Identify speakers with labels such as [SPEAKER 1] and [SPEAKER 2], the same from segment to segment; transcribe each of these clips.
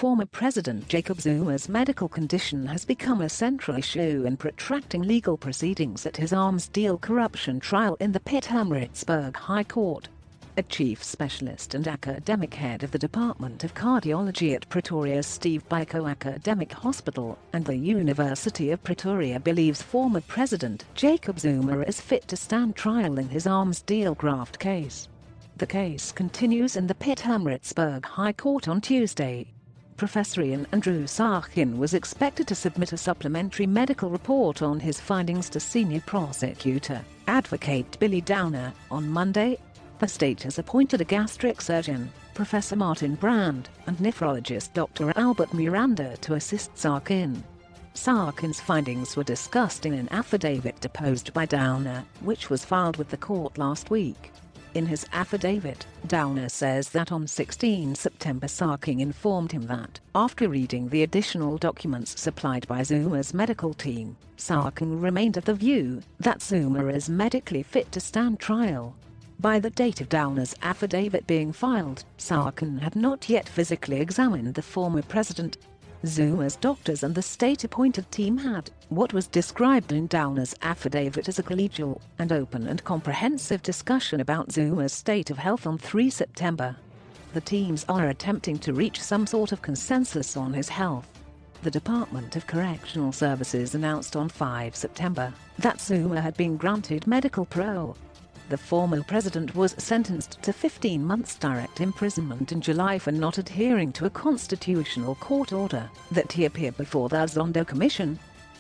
[SPEAKER 1] former President Jacob Zuma's medical condition has become a central issue in protracting legal proceedings at his arms deal corruption trial in the Pietermaritzburg High Court. A chief specialist and academic head of the Department of Cardiology at Pretoria's Steve Biko Academic Hospital and the University of Pretoria believes former President Jacob Zuma is fit to stand trial in his arms deal graft case. The case continues in the Pietermaritzburg High Court on Tuesday. Professor Ian Andrew Sarkin was expected to submit a supplementary medical report on his findings to senior prosecutor, Advocate Billy Downer, on Monday. The state has appointed a gastric surgeon, Professor Martin Brand, and nephrologist Dr Albert Muranda to assist Sarkin. Sarkin's findings were discussed in an affidavit deposed by Downer, which was filed with the court last week. In his affidavit, Downer says that on 16 September Sarkin informed him that, after reading the additional documents supplied by Zuma's medical team, Sarkin remained of the view that Zuma is medically fit to stand trial. By the date of Downer's affidavit being filed, Sarkin had not yet physically examined the former president. Zuma's doctors and the state-appointed team had what was described in Downer's affidavit as a collegial and open and comprehensive discussion about Zuma's state of health on 3 September. The teams are attempting to reach some sort of consensus on his health. The Department of Correctional Services announced on 5 September that Zuma had been granted medical parole. The former president was sentenced to 15 months direct imprisonment in July for not adhering to a constitutional court order that he appear before the Zondo Commission.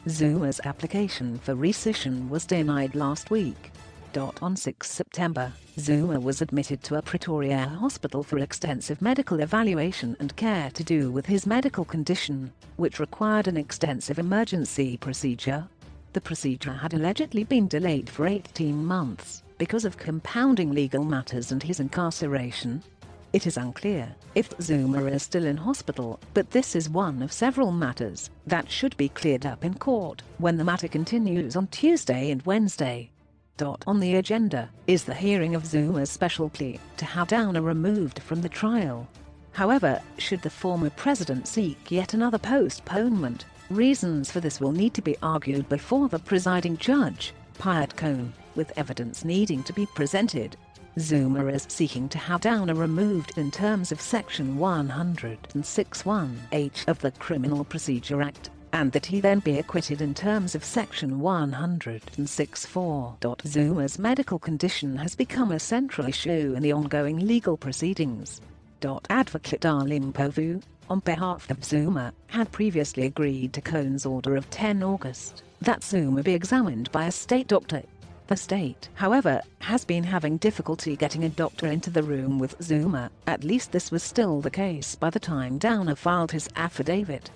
[SPEAKER 1] Zuma's application for rescission was denied last week. On 6 September, Zuma was admitted to a Pretoria hospital for extensive medical evaluation and care to do with his medical condition, which required an extensive emergency procedure. The procedure had allegedly been delayed for 18 months because of compounding legal matters and his incarceration. It is unclear if Zuma is still in hospital, but this is one of several matters that should be cleared up in court when the matter continues on Tuesday and Wednesday. On the agenda is the hearing of Zuma's special plea to have Downer removed from the trial. However, should the former president seek yet another postponement, reasons for this will need to be argued before the presiding judge, Pietermaritzburg, with evidence needing to be presented. Zuma is seeking to have Downer removed in terms of Section 106(1)(h) of the Criminal Procedure Act, and that he then be acquitted in terms of Section 106(4). Zuma's medical condition has become a central issue in the ongoing legal proceedings. Advocate Mpofu, on behalf of Zuma, had previously agreed to Cohn's order of 10 August that Zuma be examined by a state doctor. The state, however, has been having difficulty getting a doctor into the room with Zuma. At least this was still the case by the time Downer filed his affidavit.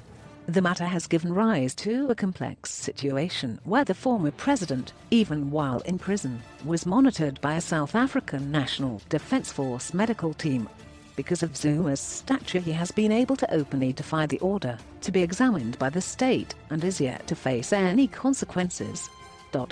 [SPEAKER 1] The matter has given rise to a complex situation where the former president, even while in prison, was monitored by a South African National Defence Force medical team. Because of Zuma's stature, he has been able to openly defy the order to be examined by the state and is yet to face any consequences.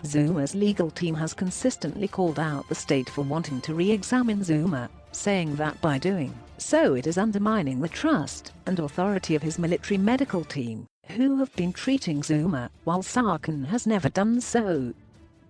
[SPEAKER 1] Zuma's legal team has consistently called out the state for wanting to re-examine Zuma, saying that by doing so it is undermining the trust and authority of his military medical team, who have been treating Zuma while Sarkin has never done so.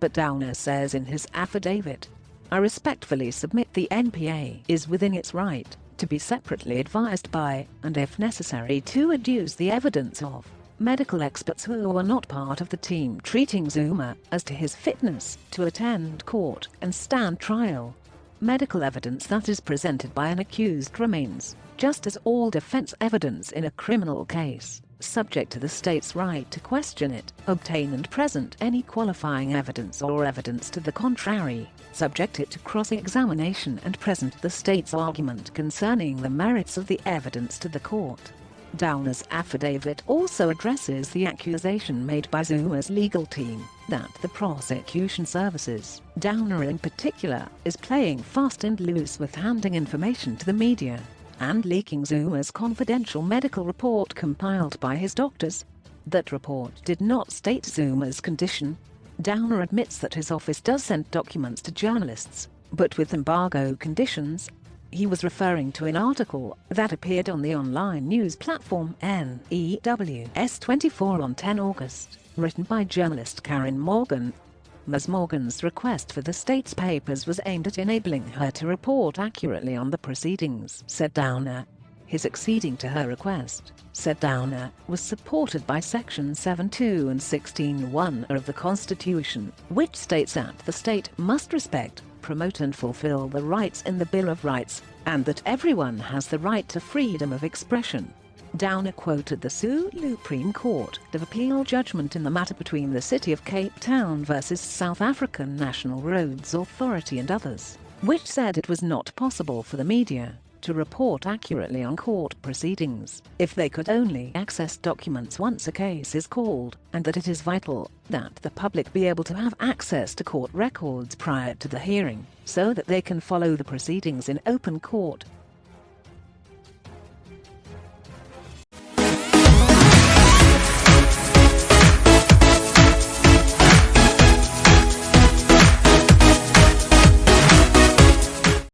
[SPEAKER 1] But Downer says in his affidavit, "I respectfully submit the NPA is within its right to be separately advised by, and if necessary to adduce the evidence of, medical experts who are not part of the team treating Zuma as to his fitness to attend court and stand trial. Medical evidence that is presented by an accused remains, just as all defense evidence in a criminal case, subject to the state's right to question it, obtain and present any qualifying evidence or evidence to the contrary, subject it to cross-examination and present the state's argument concerning the merits of the evidence to the court." Downer's affidavit also addresses the accusation made by Zuma's legal team that the prosecution services, Downer in particular, is playing fast and loose with handing information to the media and leaking Zuma's confidential medical report compiled by his doctors. That report did not state Zuma's condition. Downer admits that his office does send documents to journalists, but with embargo conditions. He was referring to an article that appeared on the online news platform NEWS24 on 10 August, written by journalist Karen Morgan. Ms. Morgan's request for the state's papers was aimed at enabling her to report accurately on the proceedings, said Downer. His acceding to her request, said Downer, was supported by Section 7(2) and 16(1) of the Constitution, which states that the state must respect, promote and fulfill the rights in the Bill of Rights, and that everyone has the right to freedom of expression. Downer quoted the Supreme Court of Appeal judgment in the matter between the City of Cape Town versus South African National Roads Authority and others, which said it was not possible for the media to report accurately on court proceedings if they could only access documents once a case is called, and that it is vital that the public be able to have access to court records prior to the hearing, so that they can follow the proceedings in open court.